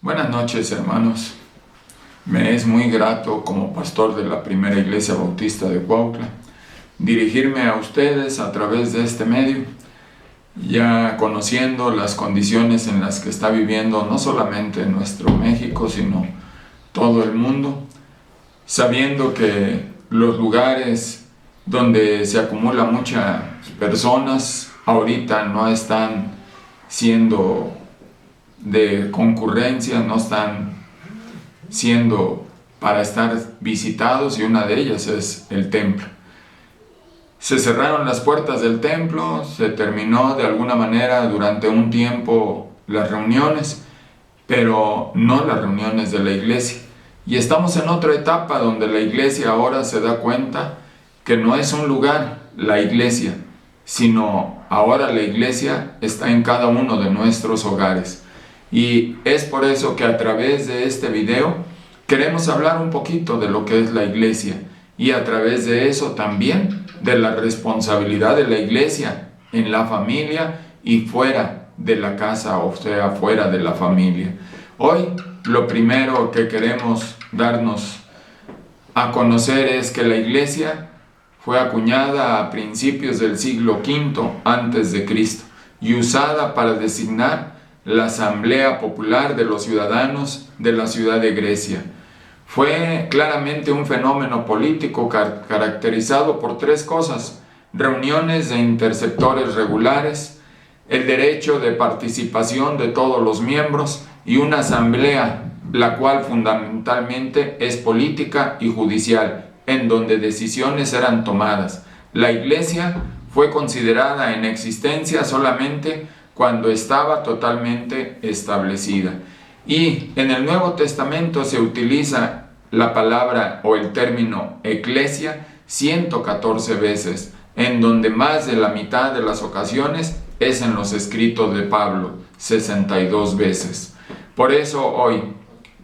Buenas noches, hermanos. Me es muy grato como pastor de la Primera Iglesia Bautista de Cuautla dirigirme a ustedes a través de este medio, ya conociendo las condiciones en las que está viviendo no solamente nuestro México, sino todo el mundo, sabiendo que los lugares donde se acumulan muchas personas ahorita no están siendo de concurrencia, no están siendo para estar visitados, y una de ellas es el templo. Se cerraron las puertas del templo, se terminó de alguna manera durante un tiempo las reuniones, pero no las reuniones de la iglesia. Y estamos en otra etapa donde la iglesia ahora se da cuenta que no es un lugar la iglesia, sino ahora la iglesia está en cada uno de nuestros hogares. Y es por eso que a través de este video queremos hablar un poquito de lo que es la iglesia, y a través de eso también de la responsabilidad de la iglesia en la familia y fuera de la casa, o sea, fuera de la familia. Hoy lo primero que queremos darnos a conocer es que la iglesia fue acuñada a principios del siglo V antes de Cristo y usada para designar la asamblea popular de los ciudadanos de la ciudad de Grecia. Fue claramente un fenómeno político caracterizado por tres cosas: reuniones de interceptores regulares, el derecho de participación de todos los miembros y una asamblea, la cual fundamentalmente es política y judicial, en donde decisiones eran tomadas. La iglesia fue considerada en existencia solamente cuando estaba totalmente establecida. Y en el Nuevo Testamento se utiliza la palabra o el término eclesia 114 veces, en donde más de la mitad de las ocasiones es en los escritos de Pablo, 62 veces. Por eso hoy,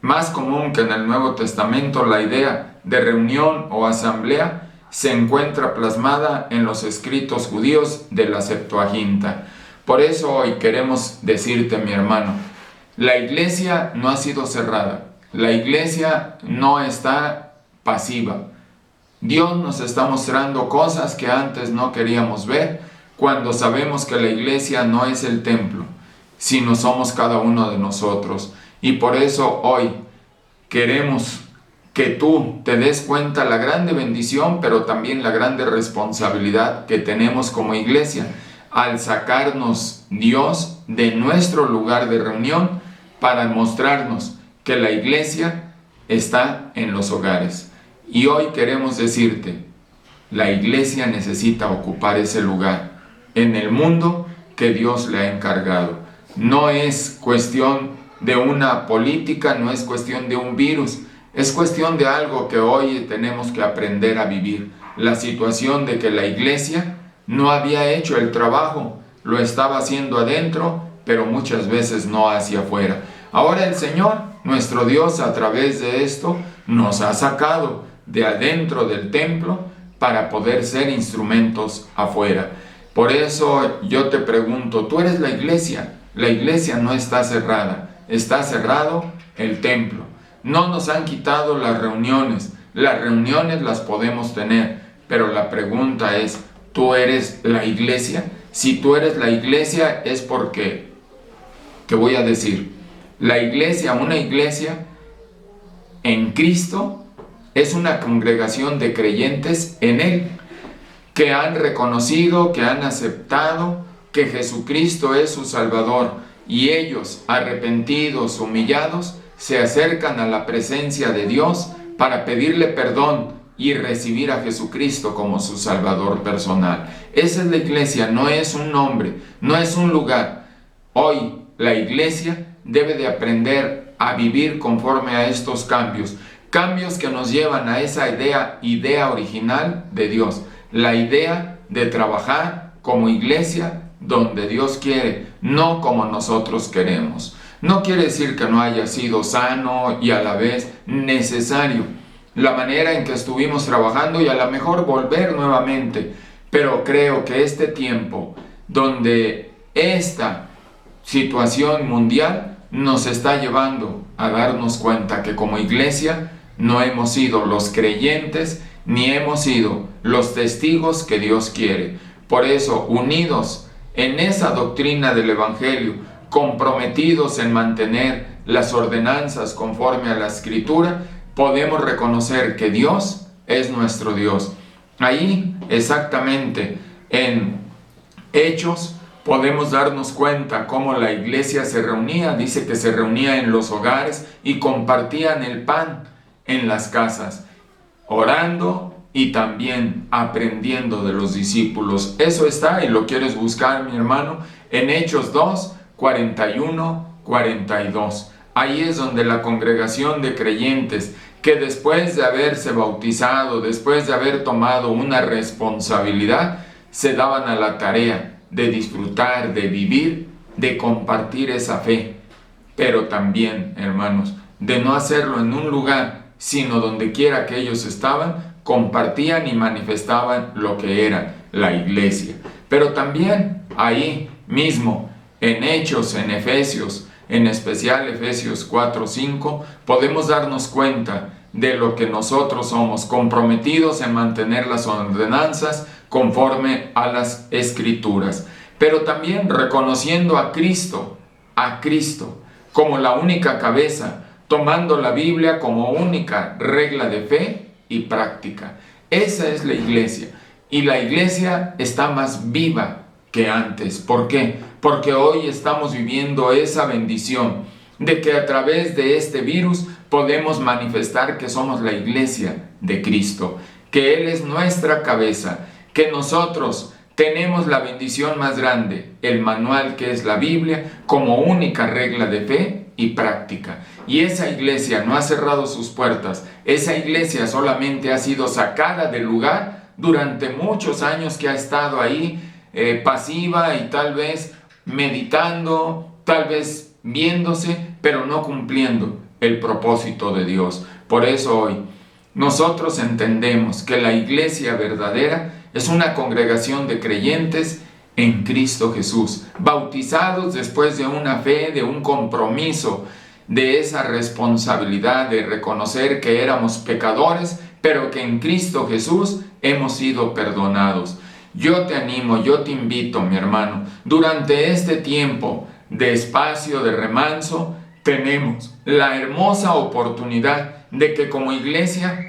más común que en el Nuevo Testamento, la idea de reunión o asamblea se encuentra plasmada en los escritos judíos de la Septuaginta. Por eso hoy queremos decirte, mi hermano, la iglesia no ha sido cerrada, la iglesia no está pasiva. Dios nos está mostrando cosas que antes no queríamos ver, cuando sabemos que la iglesia no es el templo, sino somos cada uno de nosotros. Y por eso hoy queremos que tú te des cuenta la grande bendición, pero también la grande responsabilidad que tenemos como iglesia al sacarnos Dios de nuestro lugar de reunión para mostrarnos que la iglesia está en los hogares. Y hoy queremos decirte, la iglesia necesita ocupar ese lugar en el mundo que Dios le ha encargado. No es cuestión de una política, no es cuestión de un virus, es cuestión de algo que hoy tenemos que aprender a vivir. La situación de que la iglesia no había hecho el trabajo, lo estaba haciendo adentro, pero muchas veces no hacia afuera. Ahora el Señor, nuestro Dios, a través de esto, nos ha sacado de adentro del templo para poder ser instrumentos afuera. Por eso yo te pregunto, tú eres la iglesia no está cerrada, está cerrado el templo. No nos han quitado las reuniones las podemos tener, pero la pregunta es, ¿tú eres la iglesia? Si tú eres la iglesia es porque, ¿qué voy a decir? La iglesia, una iglesia en Cristo, es una congregación de creyentes en Él, que han reconocido, que han aceptado que Jesucristo es su Salvador, y ellos, arrepentidos, humillados, se acercan a la presencia de Dios para pedirle perdón y recibir a Jesucristo como su Salvador personal. Esa es la iglesia, no es un nombre, no es un lugar. Hoy la iglesia debe de aprender a vivir conforme a estos cambios que nos llevan a esa idea original de Dios, la idea de trabajar como iglesia donde Dios quiere, no como nosotros queremos. No quiere decir que no haya sido sano y a la vez necesario la manera en que estuvimos trabajando, y a lo mejor volver nuevamente, pero creo que este tiempo donde esta situación mundial nos está llevando a darnos cuenta que como iglesia no hemos sido los creyentes ni hemos sido los testigos que Dios quiere. Por eso, unidos en esa doctrina del Evangelio, comprometidos en mantener las ordenanzas conforme a la Escritura, podemos reconocer que Dios es nuestro Dios. Ahí, exactamente en Hechos, podemos darnos cuenta cómo la iglesia se reunía. Dice que se reunía en los hogares y compartían el pan en las casas, orando y también aprendiendo de los discípulos. Eso está, y lo quieres buscar, mi hermano, en Hechos 2, 41, 42. Ahí es donde la congregación de creyentes, que después de haberse bautizado, después de haber tomado una responsabilidad, se daban a la tarea de disfrutar, de vivir, de compartir esa fe, pero también, hermanos, de no hacerlo en un lugar, sino donde quiera que ellos estaban, compartían y manifestaban lo que era la iglesia. Pero también ahí mismo, en Hechos, en Efesios, en especial Efesios 4, 5, podemos darnos cuenta de lo que nosotros somos, comprometidos en mantener las ordenanzas conforme a las Escrituras, pero también reconociendo a Cristo como la única cabeza, tomando la Biblia como única regla de fe y práctica. Esa es la iglesia, y la iglesia está más viva que antes. ¿Por qué? Porque hoy estamos viviendo esa bendición de que a través de este virus podemos manifestar que somos la iglesia de Cristo, que Él es nuestra cabeza, que nosotros tenemos la bendición más grande, el manual que es la Biblia, como única regla de fe y práctica. Y esa iglesia no ha cerrado sus puertas, esa iglesia solamente ha sido sacada del lugar durante muchos años que ha estado ahí, pasiva y tal vez meditando, tal vez viéndose, pero no cumpliendo el propósito de Dios. Por eso hoy nosotros entendemos que la iglesia verdadera es una congregación de creyentes en Cristo Jesús, bautizados después de una fe, de un compromiso, de esa responsabilidad de reconocer que éramos pecadores, pero que en Cristo Jesús hemos sido perdonados. Yo te animo, yo te invito, mi hermano, durante este tiempo de espacio, de remanso, tenemos la hermosa oportunidad de que como iglesia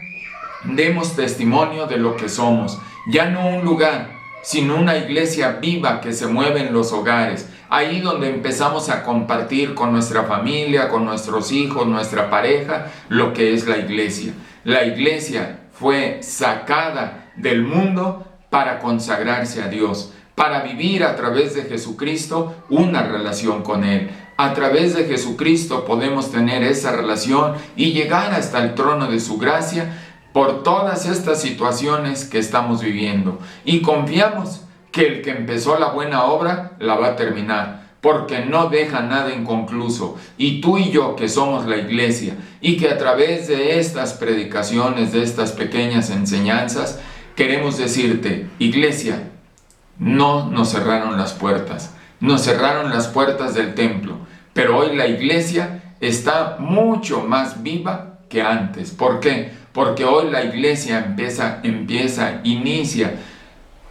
demos testimonio de lo que somos. Ya no un lugar, sino una iglesia viva que se mueve en los hogares. Ahí donde empezamos a compartir con nuestra familia, con nuestros hijos, nuestra pareja, lo que es la iglesia. La iglesia fue sacada del mundo para consagrarse a Dios, para vivir a través de Jesucristo una relación con Él. A través de Jesucristo podemos tener esa relación y llegar hasta el trono de su gracia por todas estas situaciones que estamos viviendo. Y confiamos que el que empezó la buena obra la va a terminar, porque no deja nada inconcluso. Y tú y yo, que somos la iglesia, y que a través de estas predicaciones, de estas pequeñas enseñanzas, queremos decirte, iglesia, no nos cerraron las puertas. Nos cerraron las puertas del templo, pero hoy la iglesia está mucho más viva que antes. ¿Por qué? Porque hoy la iglesia inicia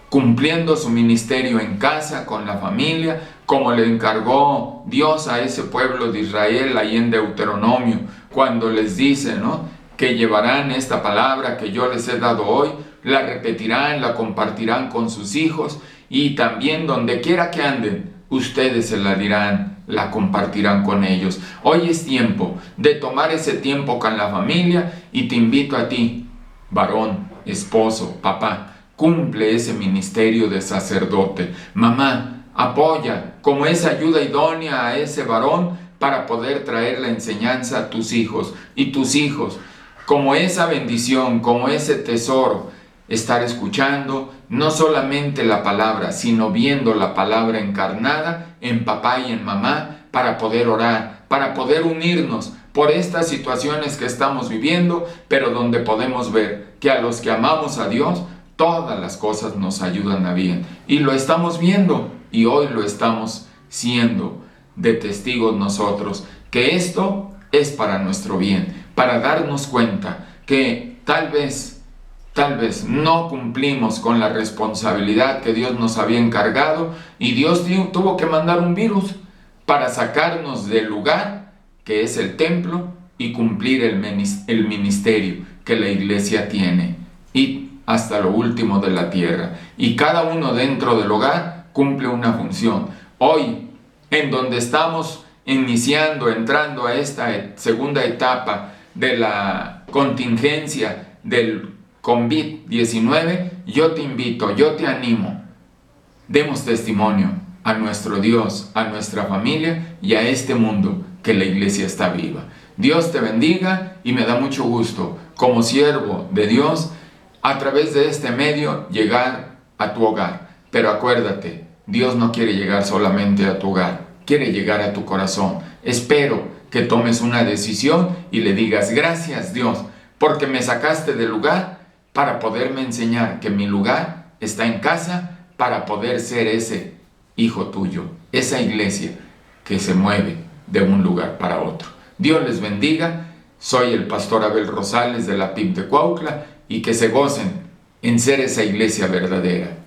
cumpliendo su ministerio en casa, con la familia, como le encargó Dios a ese pueblo de Israel ahí en Deuteronomio, cuando les dice, ¿no?, que llevarán esta palabra que yo les he dado hoy, la repetirán, la compartirán con sus hijos, y también donde quiera que anden, ustedes se la dirán, la compartirán con ellos. Hoy es tiempo de tomar ese tiempo con la familia, y te invito a ti, varón, esposo, papá, cumple ese ministerio de sacerdote. Mamá, apoya como esa ayuda idónea a ese varón para poder traer la enseñanza a tus hijos, y tus hijos como esa bendición, como ese tesoro, estar escuchando no solamente la palabra, sino viendo la palabra encarnada en papá y en mamá, para poder orar, para poder unirnos por estas situaciones que estamos viviendo, pero donde podemos ver que a los que amamos a Dios, todas las cosas nos ayudan a bien. Y lo estamos viendo, y hoy lo estamos siendo de testigos nosotros. que esto es para nuestro bien, para darnos cuenta que tal vez no cumplimos con la responsabilidad que Dios nos había encargado y Dios tuvo que mandar un virus para sacarnos del lugar que es el templo y cumplir el ministerio que la iglesia tiene y hasta lo último de la tierra. Y cada uno dentro del hogar cumple una función. Hoy, en donde estamos entrando a esta segunda etapa de la contingencia del COVID-19, yo te invito, yo te animo, demos testimonio a nuestro Dios, a nuestra familia y a este mundo que la iglesia está viva. Dios te bendiga y me da mucho gusto, como siervo de Dios, a través de este medio llegar a tu hogar. Pero acuérdate, Dios no quiere llegar solamente a tu hogar, quiere llegar a tu corazón. Espero que tomes una decisión y le digas: gracias Dios, porque me sacaste del lugar para poderme enseñar que mi lugar está en casa, para poder ser ese hijo tuyo, esa iglesia que se mueve de un lugar para otro. Dios les bendiga. Soy el pastor Abel Rosales de la PIB de Cuautla, y que se gocen en ser esa iglesia verdadera,